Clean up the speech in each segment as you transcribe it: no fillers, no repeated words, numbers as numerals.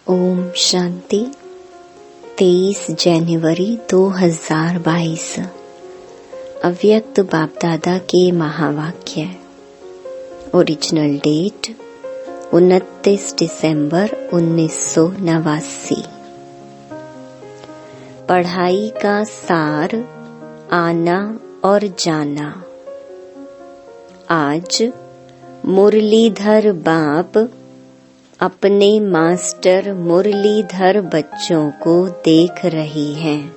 ओम शांति। 23 जनवरी 2022 अव्यक्त बाप दादा के महावाक्य। ओरिजिनल डेट 29 दिसंबर 1989। पढ़ाई का सार, आना और जाना। आज मुरलीधर बाप अपने मास्टर मुरलीधर बच्चों को देख रही हैं।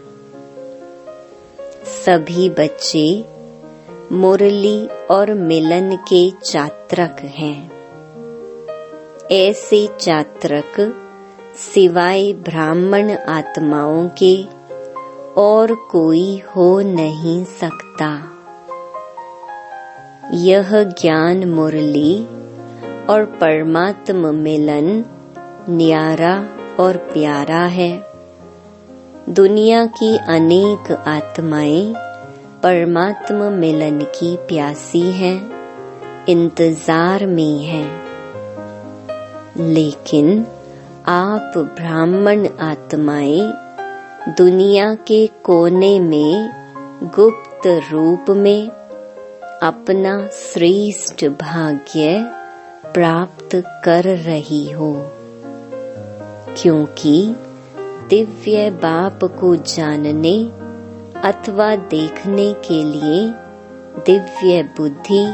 सभी बच्चे मुरली और मिलन के चात्रक हैं। ऐसे चात्रक सिवाय ब्राह्मण आत्माओं के और कोई हो नहीं सकता। यह ज्ञान मुरली और परमात्म मिलन न्यारा और प्यारा है। दुनिया की अनेक आत्माएं परमात्म मिलन की प्यासी हैं, इंतजार में हैं। लेकिन आप ब्राह्मण आत्माएं दुनिया के कोने में गुप्त रूप में अपना श्रेष्ठ भाग्य प्राप्त कर रही हो, क्योंकि दिव्य बाप को जानने अथवा देखने के लिए दिव्य बुद्धि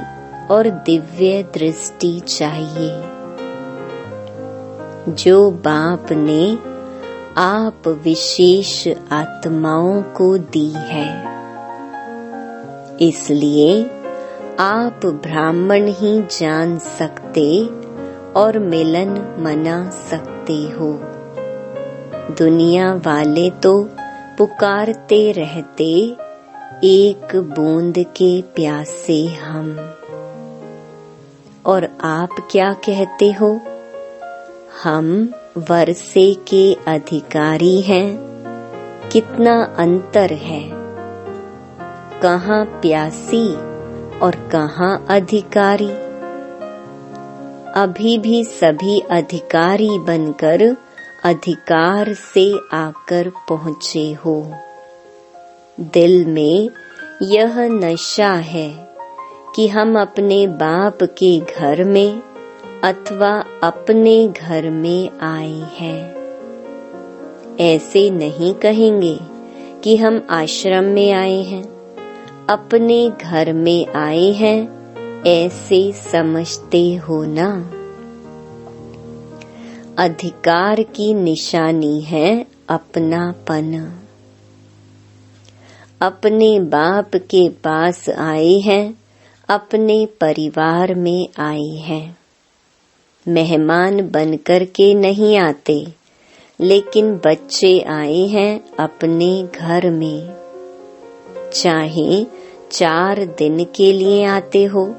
और दिव्य दृष्टि चाहिए, जो बाप ने आप विशेष आत्माओं को दी है। इसलिए आप ब्राह्मण ही जान सकते और मिलन मना सकते हो। दुनिया वाले तो पुकारते रहते, एक बूंद के प्यासे हम। और आप क्या कहते हो? हम वर्षे के अधिकारी हैं। कितना अंतर है। कहाँ प्यासी और कहाँ अधिकारी। अभी भी सभी अधिकारी बनकर अधिकार से आकर पहुँचे हो। दिल में यह नशा है कि हम अपने बाप के घर में अथवा अपने घर में आए हैं। ऐसे नहीं कहेंगे कि हम आश्रम में आए हैं, अपने घर में आए हैं, ऐसे समझते हो ना। अधिकार की निशानी है अपनापन। अपने बाप के पास आए हैं, अपने परिवार में आए हैं। मेहमान बनकर के नहीं आते, लेकिन बच्चे आए हैं अपने घर में। चाहे 4 दिन के लिए आते हो,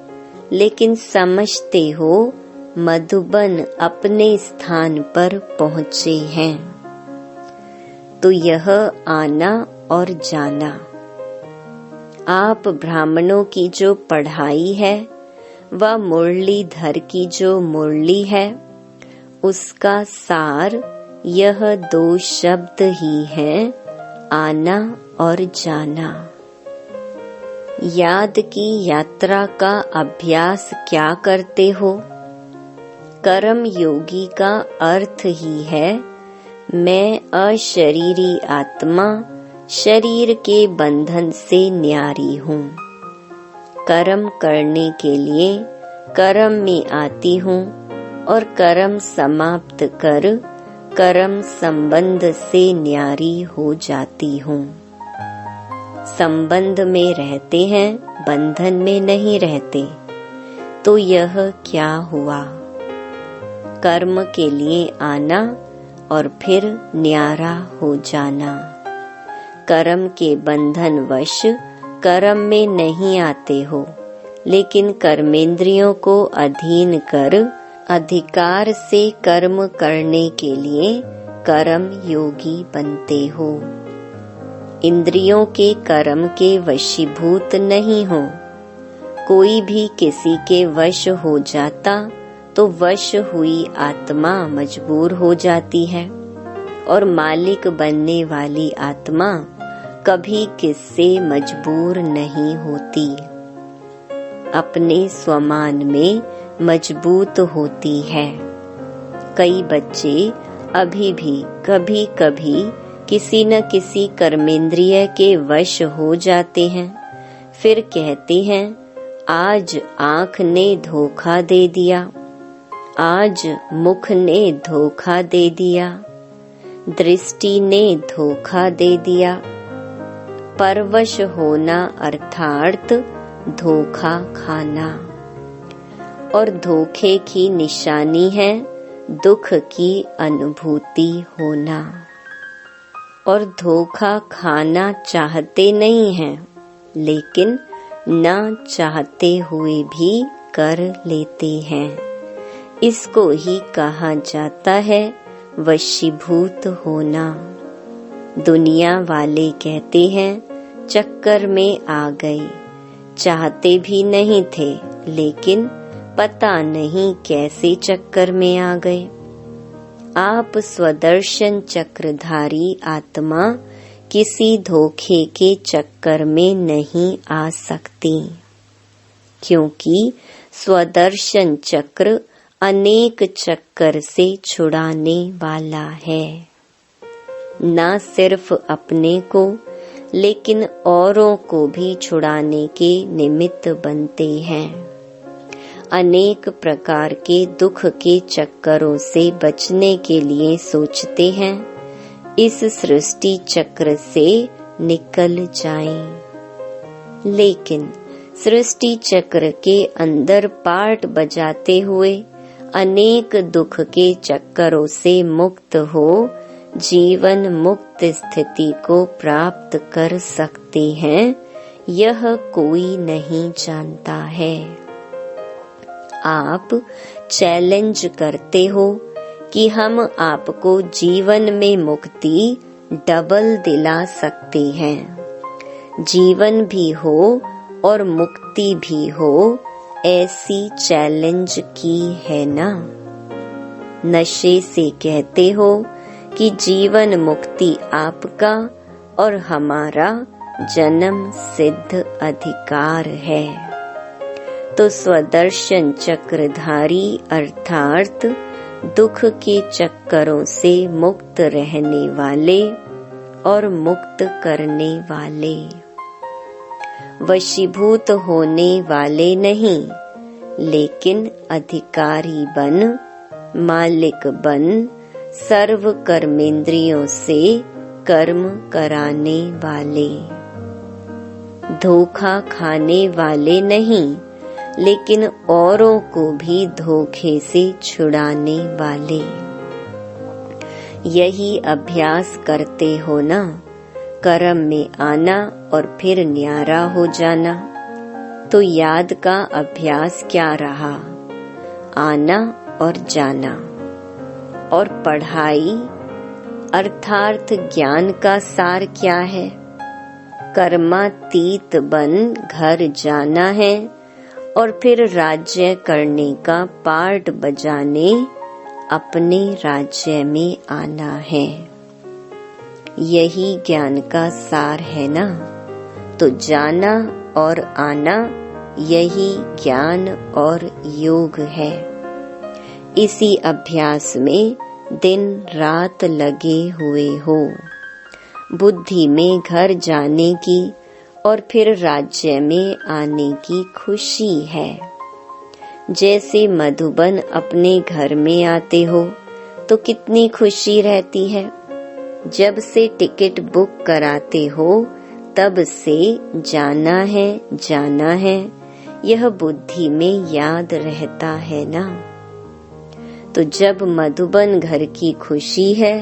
लेकिन समझते हो मधुबन अपने स्थान पर पहुँचे हैं। तो यह आना और जाना। आप ब्राह्मणों की जो पढ़ाई है वह मुरलीधर की जो मुरली है, उसका सार यह 2 शब्द ही हैं, आना और जाना। याद की यात्रा का अभ्यास क्या करते हो? कर्म योगी का अर्थ ही है, मैं अशरीरी आत्मा शरीर के बंधन से न्यारी हूँ। कर्म करने के लिए कर्म में आती हूँ और कर्म समाप्त कर कर्म संबंध से न्यारी हो जाती हूँ। संबंध में रहते हैं, बंधन में नहीं रहते। तो यह क्या हुआ? कर्म के लिए आना और फिर न्यारा हो जाना। कर्म के बंधन वश कर्म में नहीं आते हो, लेकिन कर्मेंद्रियों को अधीन कर अधिकार से कर्म करने के लिए कर्म योगी बनते हो। इंद्रियों के कर्म के वशीभूत नहीं हो। कोई भी किसी के वश हो जाता तो वश हुई आत्मा मजबूर हो जाती है और मालिक बनने वाली आत्मा कभी किससे मजबूर नहीं होती, अपने स्वमान में मजबूत होती है। कई बच्चे अभी भी कभी कभी किसी न किसी कर्मेंद्रिय के वश हो जाते हैं, फिर कहते हैं आज आँख ने धोखा दे दिया, आज मुख ने धोखा दे दिया, दृष्टि ने धोखा दे दिया। परवश होना अर्थात धोखा खाना, और धोखे की निशानी है दुख की अनुभूति होना। और धोखा खाना चाहते नहीं हैं, लेकिन ना चाहते हुए भी कर लेते हैं। इसको ही कहा जाता है वशीभूत होना। दुनिया वाले कहते हैं चक्कर में आ गए, चाहते भी नहीं थे, लेकिन पता नहीं कैसे चक्कर में आ गए। आप स्वदर्शन चक्रधारी आत्मा किसी धोखे के चक्कर में नहीं आ सकती, क्योंकि स्वदर्शन चक्र अनेक चक्कर से छुड़ाने वाला है। न सिर्फ अपने को, लेकिन औरों को भी छुड़ाने के निमित्त बनते हैं। अनेक प्रकार के दुख के चक्करों से बचने के लिए सोचते हैं इस सृष्टि चक्र से निकल जाएं, लेकिन सृष्टि चक्र के अंदर पार्ट बजाते हुए अनेक दुख के चक्करों से मुक्त हो जीवन मुक्त स्थिति को प्राप्त कर सकते हैं, यह कोई नहीं जानता है। आप चैलेंज करते हो कि हम आपको जीवन में मुक्ति डबल दिला सकते हैं। जीवन भी हो और मुक्ति भी हो, ऐसी चैलेंज की है ना। नशे से कहते हो कि जीवन मुक्ति आपका और हमारा जन्म सिद्ध अधिकार है। तो स्वदर्शन चक्रधारी अर्थात दुख के चक्करों से मुक्त रहने वाले और मुक्त करने वाले, वशीभूत होने वाले नहीं, लेकिन अधिकारी बन, मालिक बन, सर्व कर्मेंद्रियों से कर्म कराने वाले, धोखा खाने वाले नहीं, लेकिन औरों को भी धोखे से छुड़ाने वाले। यही अभ्यास करते हो ना, कर्म में आना और फिर न्यारा हो जाना। तो याद का अभ्यास क्या रहा? आना और जाना। और पढ़ाई अर्थात ज्ञान का सार क्या है? कर्मातीत बन घर जाना है और फिर राज्य करने का पार्ट बजाने अपने राज्य में आना है। यही ज्ञान का सार है ना। तो जाना और आना यही ज्ञान और योग है। इसी अभ्यास में दिन रात लगे हुए हो। बुद्धि में घर जाने की और फिर राज्य में आने की खुशी है। जैसे मधुबन अपने घर में आते हो तो कितनी खुशी रहती है। जब से टिकट बुक कराते हो तब से जाना है, यह बुद्धि में याद रहता है ना। तो जब मधुबन घर की खुशी है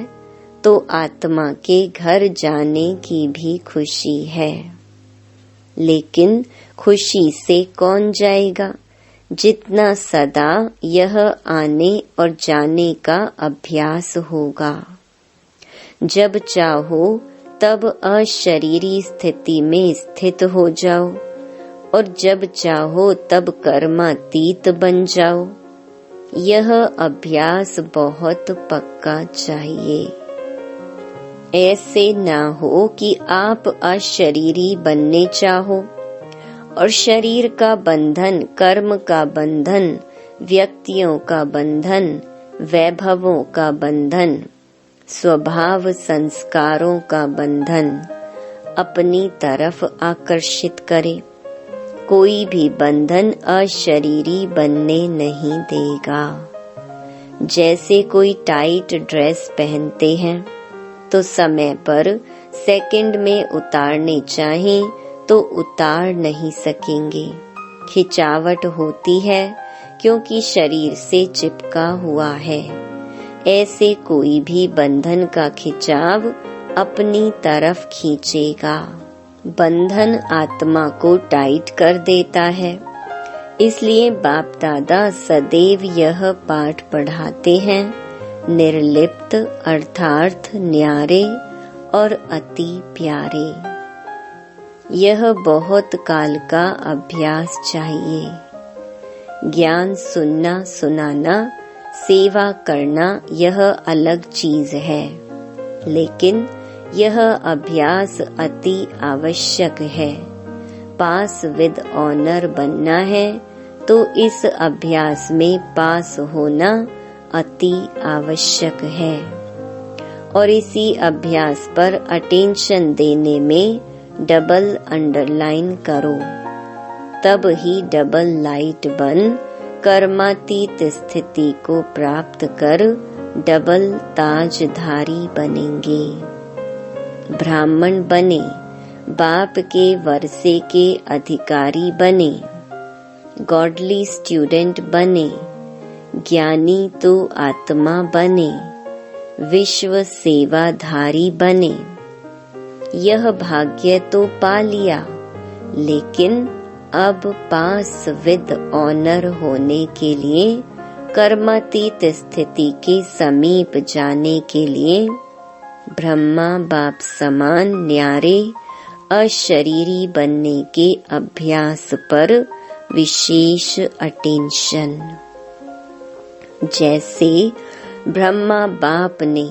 तो आत्मा के घर जाने की भी खुशी है। लेकिन खुशी से कौन जाएगा? जितना सदा यह आने और जाने का अभ्यास होगा। जब चाहो तब अशरीरी स्थिति में स्थित हो जाओ और जब चाहो तब कर्मातीत बन जाओ। यह अभ्यास बहुत पक्का चाहिए। ऐसे ना हो कि आप अशरीरी बनने चाहो और शरीर का बंधन, कर्म का बंधन, व्यक्तियों का बंधन, वैभवों का बंधन, स्वभाव संस्कारों का बंधन अपनी तरफ आकर्षित करे। कोई भी बंधन अशरीरी बनने नहीं देगा। जैसे कोई टाइट ड्रेस पहनते हैं तो समय पर सेकंड में उतारने चाहें तो उतार नहीं सकेंगे। खिंचावट होती है क्योंकि शरीर से चिपका हुआ है। ऐसे कोई भी बंधन का खिंचाव अपनी तरफ खींचेगा। बंधन आत्मा को टाइट कर देता है। इसलिए बाप दादा सदैव यह पाठ पढ़ाते हैं, निर्लिप्त अर्थात न्यारे और अति प्यारे। यह बहुत काल का अभ्यास चाहिए। ज्ञान सुनना सुनाना, सेवा करना यह अलग चीज है, लेकिन यह अभ्यास अति आवश्यक है। पास विद ऑनर बनना है तो इस अभ्यास में पास होना अति आवश्यक है। और इसी अभ्यास पर अटेंशन देने में डबल अंडरलाइन करो, तब ही डबल लाइट बन कर्मातीत स्थिति को प्राप्त कर डबल ताजधारी बनेंगे। ब्राह्मण बने, बाप के वर्षे के अधिकारी बने, गॉडली स्टूडेंट बने, ज्ञानी तो आत्मा बने, विश्व सेवाधारी बने। यह भाग्य तो पा लिया, लेकिन अब पास विद ऑनर होने के लिए, कर्मातीत स्थिति के समीप जाने के लिए ब्रह्मा बाप समान न्यारे अशरीरी बनने के अभ्यास पर विशेष अटेंशन। जैसे ब्रह्मा बाप ने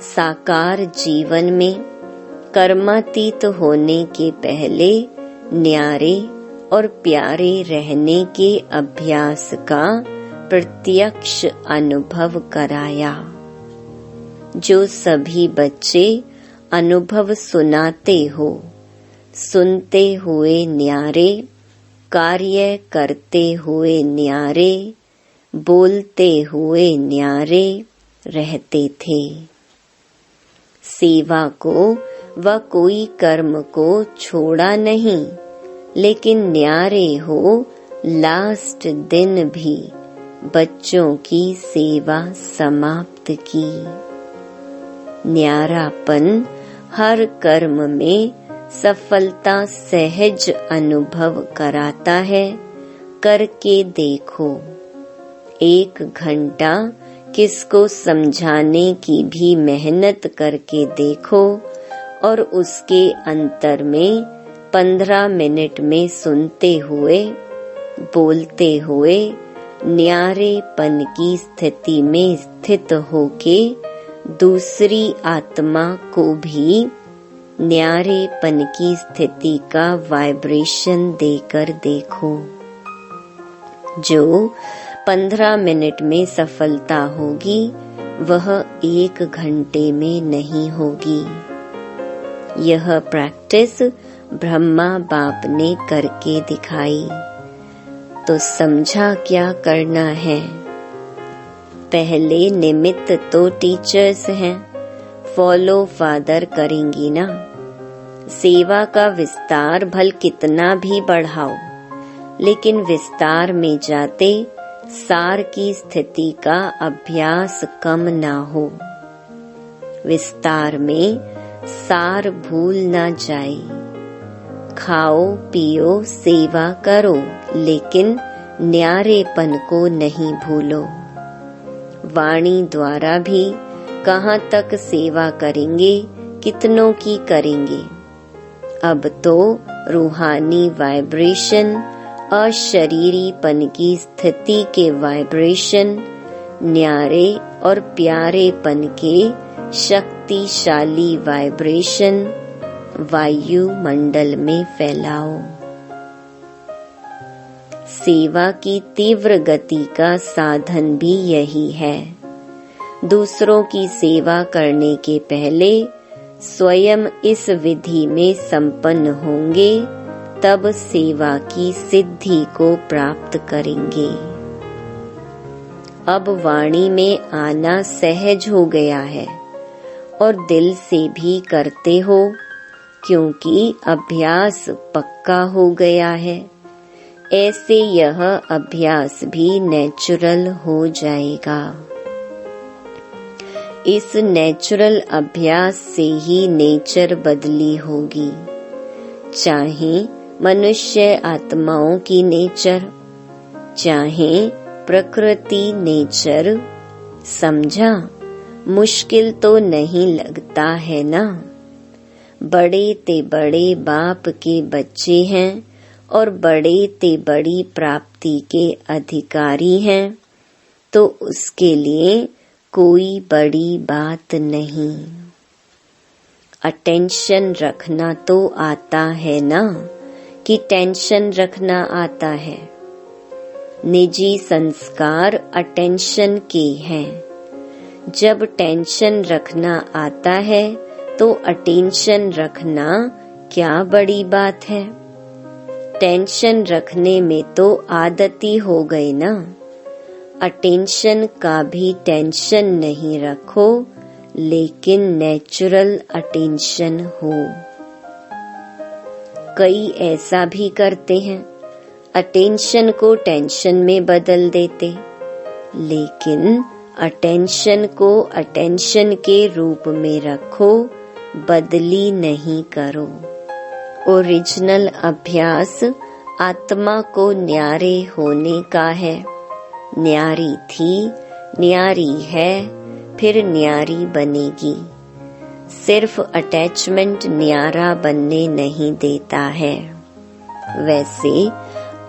साकार जीवन में कर्मातीत होने के पहले न्यारे और प्यारे रहने के अभ्यास का प्रत्यक्ष अनुभव कराया। जो सभी बच्चे अनुभव सुनाते हो, सुनते हुए न्यारे, कार्य करते हुए न्यारे, बोलते हुए न्यारे रहते थे। सेवा को व कोई कर्म को छोड़ा नहीं, लेकिन न्यारे हो लास्ट दिन भी बच्चों की सेवा समाप्त की। न्यारापन हर कर्म में सफलता सहज अनुभव कराता है। करके देखो। 1 घंटा किसको समझाने की भी मेहनत करके देखो और उसके अंतर में 15 मिनट में सुनते हुए, बोलते हुए न्यारेपन की स्थिति में स्थित होके दूसरी आत्मा को भी न्यारेपन की स्थिति का वाइब्रेशन देकर देखो। जो 15 मिनट में सफलता होगी वह 1 घंटे में नहीं होगी। यह प्रैक्टिस ब्रह्मा बाप ने करके दिखाई। तो समझा क्या करना है। पहले निमित्त तो टीचर्स हैं, फॉलो फादर करेंगी ना। सेवा का विस्तार भल कितना भी बढ़ाओ, लेकिन विस्तार में जाते सार की स्थिति का अभ्यास कम ना हो। विस्तार में सार भूल ना जाए। खाओ पियो सेवा करो, लेकिन न्यारेपन को नहीं भूलो। वाणी द्वारा भी कहाँ तक सेवा करेंगे, कितनों की करेंगे। अब तो रूहानी वाइब्रेशन, अशरीरीपन की स्थिति के वाइब्रेशन न्यारे और प्यारेपन के शक्तिशाली वाइब्रेशन वायुमंडल में फैलाओ। सेवा की तीव्र गति का साधन भी यही है। दूसरों की सेवा करने के पहले स्वयं इस विधि में संपन्न होंगे, तब सेवा की सिद्धि को प्राप्त करेंगे। अब वाणी में आना सहज हो गया है और दिल से भी करते हो, क्योंकि अभ्यास पक्का हो गया है। ऐसे यह अभ्यास भी नेचुरल हो जाएगा। इस नेचुरल अभ्यास से ही नेचर बदली होगी, चाहे मनुष्य आत्माओं की नेचर, चाहे प्रकृति नेचर। समझा? मुश्किल तो नहीं लगता है ना? बड़े ते बड़े बाप के बच्चे हैं और बड़े ते बड़ी प्राप्ति के अधिकारी हैं, तो उसके लिए कोई बड़ी बात नहीं। अटेंशन रखना तो आता है ना, कि टेंशन रखना आता है? निजी संस्कार अटेंशन के हैं। जब टेंशन रखना आता है तो अटेंशन रखना क्या बड़ी बात है? टेंशन रखने में तो आदती हो गई ना। अटेंशन का भी टेंशन नहीं रखो, लेकिन नेचुरल अटेंशन हो। कई ऐसा भी करते हैं, अटेंशन को टेंशन में बदल देते, लेकिन अटेंशन को अटेंशन के रूप में रखो, बदली नहीं करो। ओरिजिनल अभ्यास आत्मा को न्यारे होने का है। न्यारी थी, न्यारी है, फिर न्यारी बनेगी। सिर्फ अटैचमेंट न्यारा बनने नहीं देता है। वैसे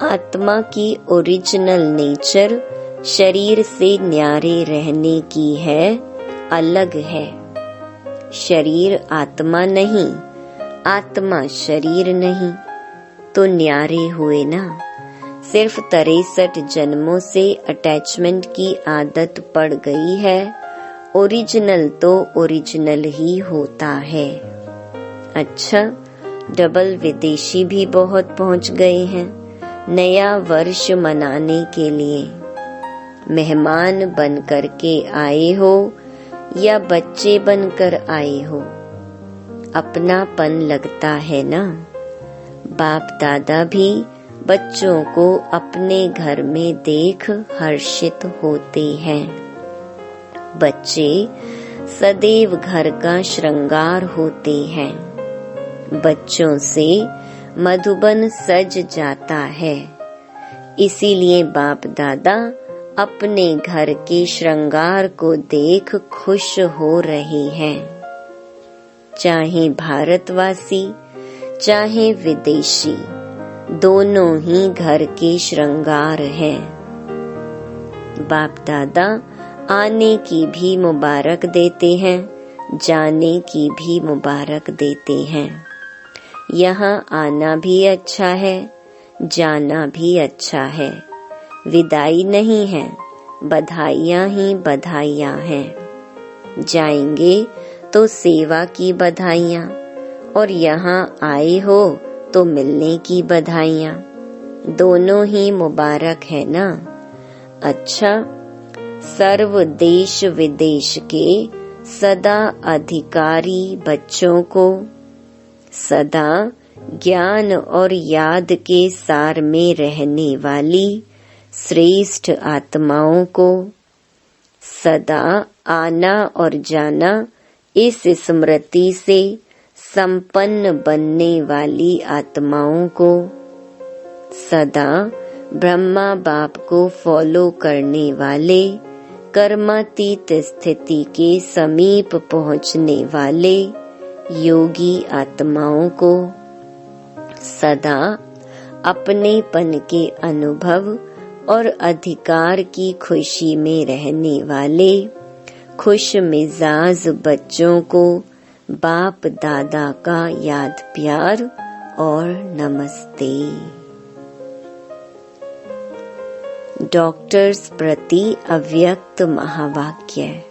आत्मा की ओरिजिनल नेचर शरीर से न्यारे रहने की है, अलग है। शरीर आत्मा नहीं, आत्मा शरीर नहीं, तो न्यारे हुए ना। सिर्फ 63 जन्मों से अटैचमेंट की आदत पड़ गई है। ओरिजिनल तो ओरिजिनल ही होता है। अच्छा, डबल विदेशी भी बहुत पहुंच गए हैं नया वर्ष मनाने के लिए। मेहमान बनकर के आए हो या बच्चे बनकर आए हो, अपनापन लगता है ना। बाप दादा भी बच्चों को अपने घर में देख हर्षित होते हैं। बच्चे सदैव घर का श्रृंगार होते हैं। बच्चों से मधुबन सज जाता है। इसीलिए बाप दादा अपने घर के श्रृंगार को देख खुश हो रहे हैं। चाहे भारतवासी चाहे विदेशी, दोनों ही घर के श्रृंगार हैं। बाप दादा आने की भी मुबारक देते हैं, जाने की भी मुबारक देते हैं। यहाँ आना भी अच्छा है, जाना भी अच्छा है। विदाई नहीं है, बधाइयाँ ही बधाइयाँ हैं। जाएंगे तो सेवा की बधाइयाँ, और यहाँ आए हो तो मिलने की बधाइयाँ। दोनों ही मुबारक है ना। अच्छा, सर्व देश विदेश के सदा अधिकारी बच्चों को, सदा ज्ञान और याद के सार में रहने वाली श्रेष्ठ आत्माओं को, सदा आना और जाना इस स्मृति से संपन्न बनने वाली आत्माओं को, सदा ब्रह्मा बाप को फॉलो करने वाले कर्मातीत स्थिति के समीप पहुंचने वाले योगी आत्माओं को, सदा अपनेपन के अनुभव और अधिकार की खुशी में रहने वाले खुश मिजाज बच्चों को बाप दादा का याद प्यार और नमस्ते। डॉक्टर्स प्रति अव्यक्त महावाक्य।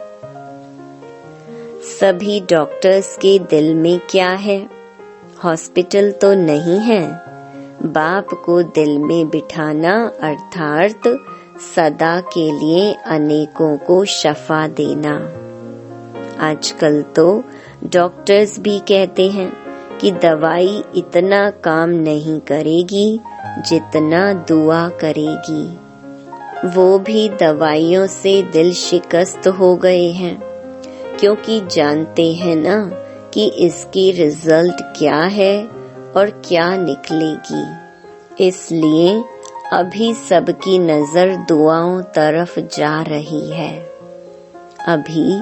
सभी डॉक्टर्स के दिल में क्या है? हॉस्पिटल तो नहीं है। बाप को दिल में बिठाना अर्थात सदा के लिए अनेकों को शफा देना। आजकल तो डॉक्टर्स भी कहते हैं कि दवाई इतना काम नहीं करेगी जितना दुआ करेगी। वो भी दवाइयों से दिल शिकस्त हो गए हैं, क्योंकि जानते हैं ना कि इसकी रिजल्ट क्या है और क्या निकलेगी। इसलिए अभी सबकी नजर दुआओं तरफ जा रही है। अभी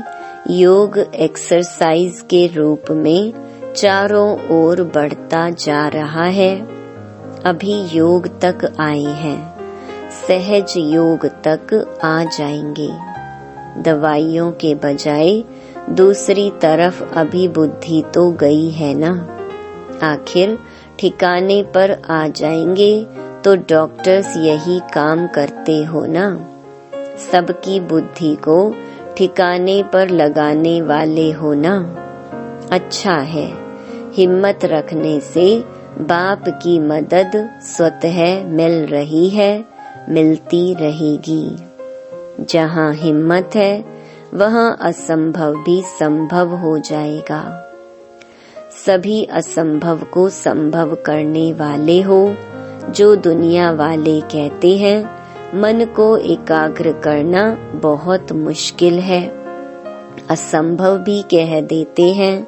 योग एक्सरसाइज के रूप में चारों ओर बढ़ता जा रहा है। अभी योग तक आए हैं, सहज योग तक आ जाएंगे। दवाइयों के बजाय दूसरी तरफ अभी बुद्धि तो गई है ना। आखिर ठिकाने पर आ जाएंगे तो डॉक्टर्स यही काम करते हो ना। सबकी बुद्धि को ठिकाने पर लगाने वाले हो ना। अच्छा है, हिम्मत रखने से बाप की मदद स्वतः मिल रही है, मिलती रहेगी। जहाँ हिम्मत है वहाँ असंभव भी संभव हो जाएगा। सभी असंभव को संभव करने वाले हो। जो दुनिया वाले कहते हैं मन को एकाग्र करना बहुत मुश्किल है, असंभव भी कह देते हैं।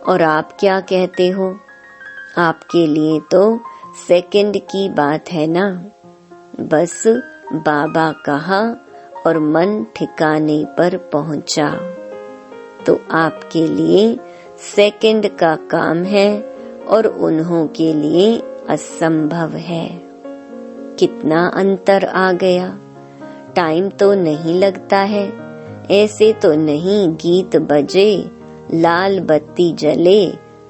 और आप क्या कहते हो? आपके लिए तो सेकंड की बात है ना। बस बाबा कहा और मन ठिकाने पर पहुंचा, तो आपके लिए सेकंड का काम है और उन्हों के लिए असंभव है। कितना अंतर आ गया। टाइम तो नहीं लगता है। ऐसे तो नहीं गीत बजे, लाल बत्ती जले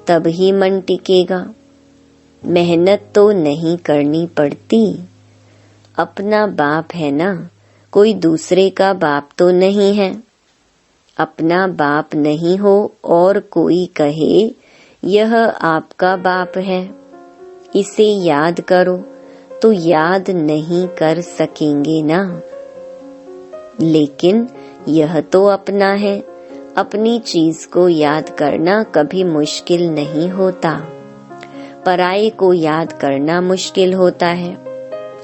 तब ही मन टिकेगा। मेहनत तो नहीं करनी पड़ती। अपना बाप है ना, कोई दूसरे का बाप तो नहीं है। अपना बाप नहीं हो और कोई कहे यह आपका बाप है, इसे याद करो, तो याद नहीं कर सकेंगे ना। लेकिन यह तो अपना है। अपनी चीज को याद करना कभी मुश्किल नहीं होता, पराये को याद करना मुश्किल होता है।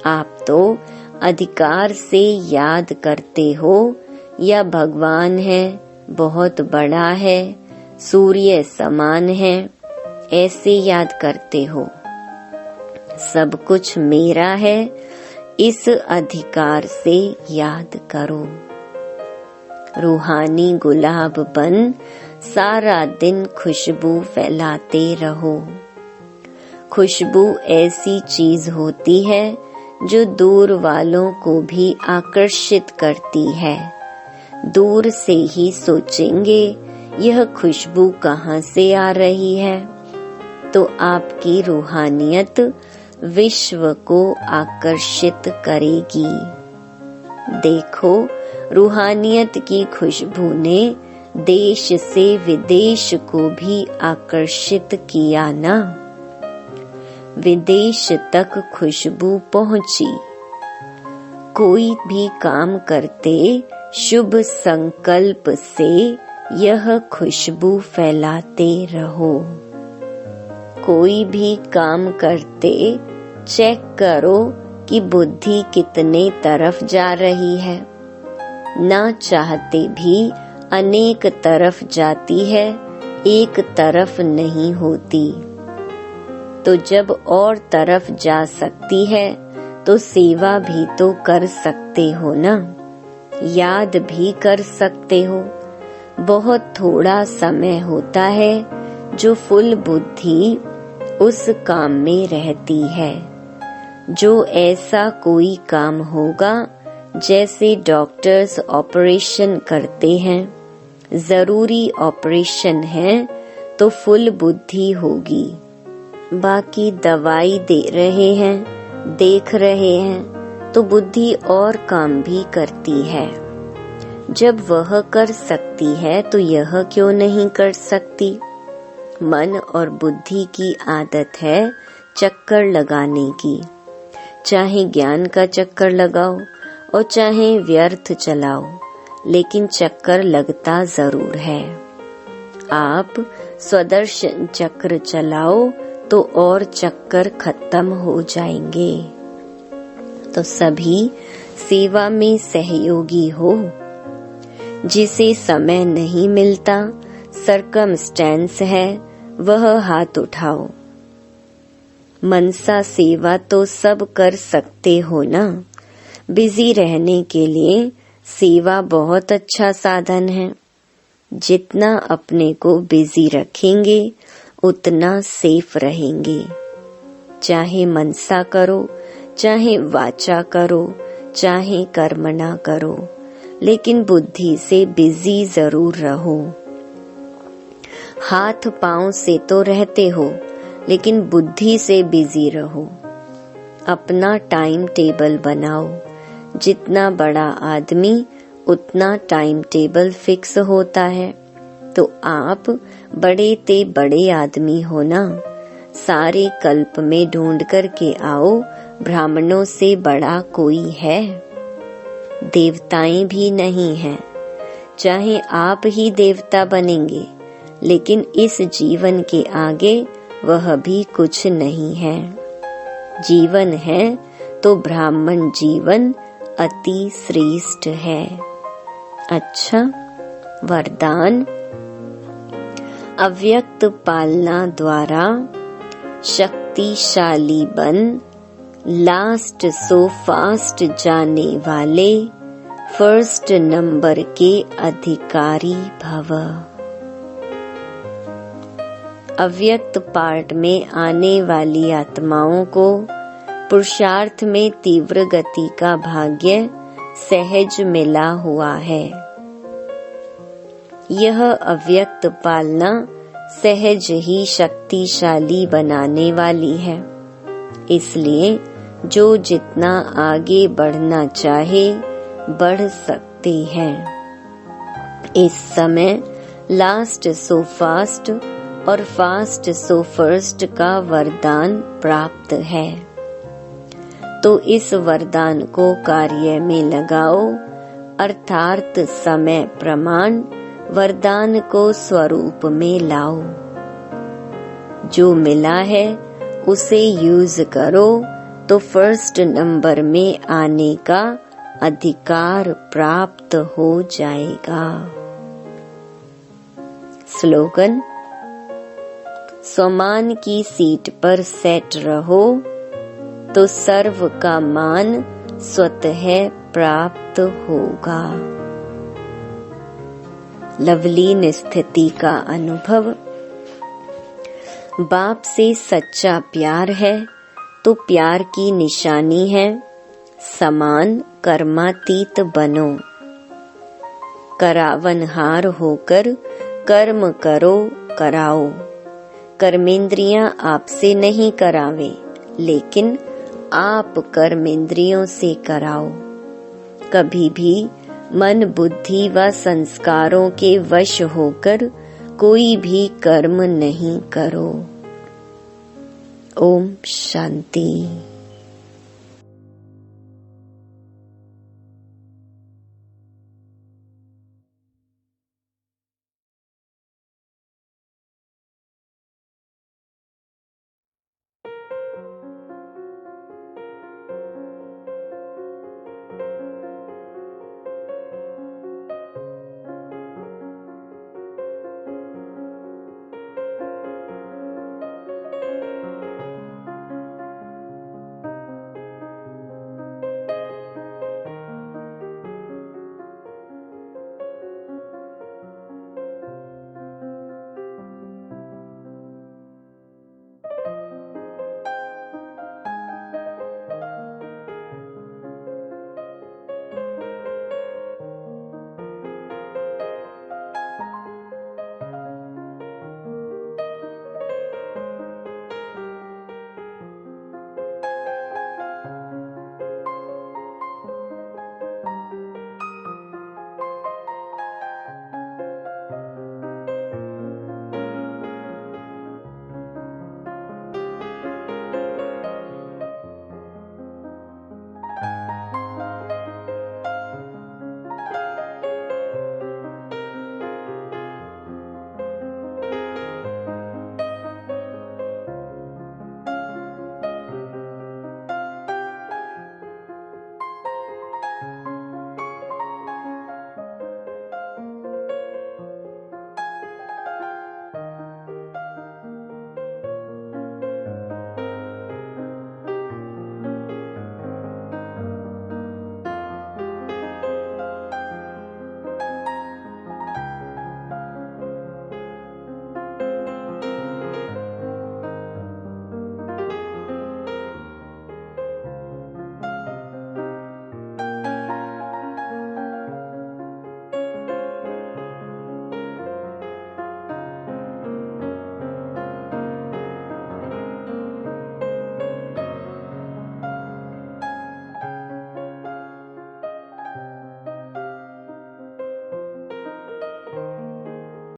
आप तो अधिकार से याद करते हो, या भगवान है, बहुत बड़ा है, सूर्य समान है, ऐसे याद करते हो। सब कुछ मेरा है, इस अधिकार से याद करो। रूहानी गुलाब बन सारा दिन खुशबू फैलाते रहो। खुशबू ऐसी चीज होती है जो दूर वालों को भी आकर्षित करती है। दूर से ही सोचेंगे यह खुशबू कहाँ से आ रही है, तो आपकी रूहानियत विश्व को आकर्षित करेगी। देखो, रूहानियत की खुशबू ने देश से विदेश को भी आकर्षित किया ना। विदेश तक खुशबू पहुंची। कोई भी काम करते शुभ संकल्प से यह खुशबू फैलाते रहो। कोई भी काम करते चेक करो कि बुद्धि कितने तरफ जा रही है। ना चाहते भी अनेक तरफ जाती है, एक तरफ नहीं होती। तो जब और तरफ जा सकती है तो सेवा भी तो कर सकते हो ना, याद भी कर सकते हो। बहुत थोड़ा समय होता है जो फुल बुद्धि उस काम में रहती है। जो ऐसा कोई काम होगा जैसे डॉक्टर्स ऑपरेशन करते हैं, जरूरी ऑपरेशन है तो फुल बुद्धि होगी। बाकी दवाई दे रहे हैं, देख रहे हैं तो बुद्धि और काम भी करती है। जब वह कर सकती है तो यह क्यों नहीं कर सकती? मन और बुद्धि की आदत है चक्कर लगाने की। चाहे ज्ञान का चक्कर लगाओ और चाहे व्यर्थ चलाओ, लेकिन चक्कर लगता जरूर है। आप स्वदर्शन चक्र चलाओ तो और चक्कर खत्म हो जाएंगे। तो सभी सेवा में सहयोगी हो। जिसे समय नहीं मिलता, सरकमस्टेंस है, वह हाथ उठाओ। मनसा सेवा तो सब कर सकते हो ना। बिजी रहने के लिए सेवा बहुत अच्छा साधन है। जितना अपने को बिजी रखेंगे उतना सेफ रहेंगे। चाहे मनसा करो, चाहे वाचा करो, चाहे कर्मणा करो, लेकिन बुद्धि से बिजी जरूर रहो। हाथ पांव से तो रहते हो, लेकिन बुद्धि से बिजी रहो। अपना टाइम टेबल बनाओ। जितना बड़ा आदमी उतना टाइम टेबल फिक्स होता है। तो आप बड़े ते बड़े आदमी हो ना। सारे कल्प में ढूंढ करके आओ, ब्राह्मणों से बड़ा कोई है? देवताएं भी नहीं हैं। चाहे आप ही देवता बनेंगे, लेकिन इस जीवन के आगे वह भी कुछ नहीं है। जीवन है तो ब्राह्मण जीवन अति श्रेष्ठ है। अच्छा, वरदान। अव्यक्त पालना द्वारा शक्तिशाली बन, लास्ट सो फास्ट जाने वाले फर्स्ट नंबर के अधिकारी भव। अव्यक्त पार्ट में आने वाली आत्माओं को पुरुषार्थ में तीव्र गति का भाग्य सहज मिला हुआ है। यह अव्यक्त पालना सहज ही शक्तिशाली बनाने वाली है। इसलिए जो जितना आगे बढ़ना चाहे बढ़ सकते हैं। इस समय लास्ट सो फास्ट और फास्ट सो फर्स्ट का वरदान प्राप्त है। तो इस वरदान को कार्य में लगाओ, अर्थात समय प्रमाण वरदान को स्वरूप में लाओ। जो मिला है उसे यूज करो तो फर्स्ट नंबर में आने का अधिकार प्राप्त हो जाएगा। स्लोगन। स्वमान की सीट पर सेट रहो तो सर्व का मान स्वतः प्राप्त होगा। लवलीन स्थिति का अनुभव। बाप से सच्चा प्यार है तो प्यार की निशानी है समान कर्मातीत बनो। करावनहार होकर कर्म करो कराओ। कर्मेंद्रियां आपसे नहीं करावे, लेकिन आप कर्मेंद्रियों से कराओ। कभी भी मन बुद्धि व संस्कारों के वश होकर कोई भी कर्म नहीं करो। ओम शांति।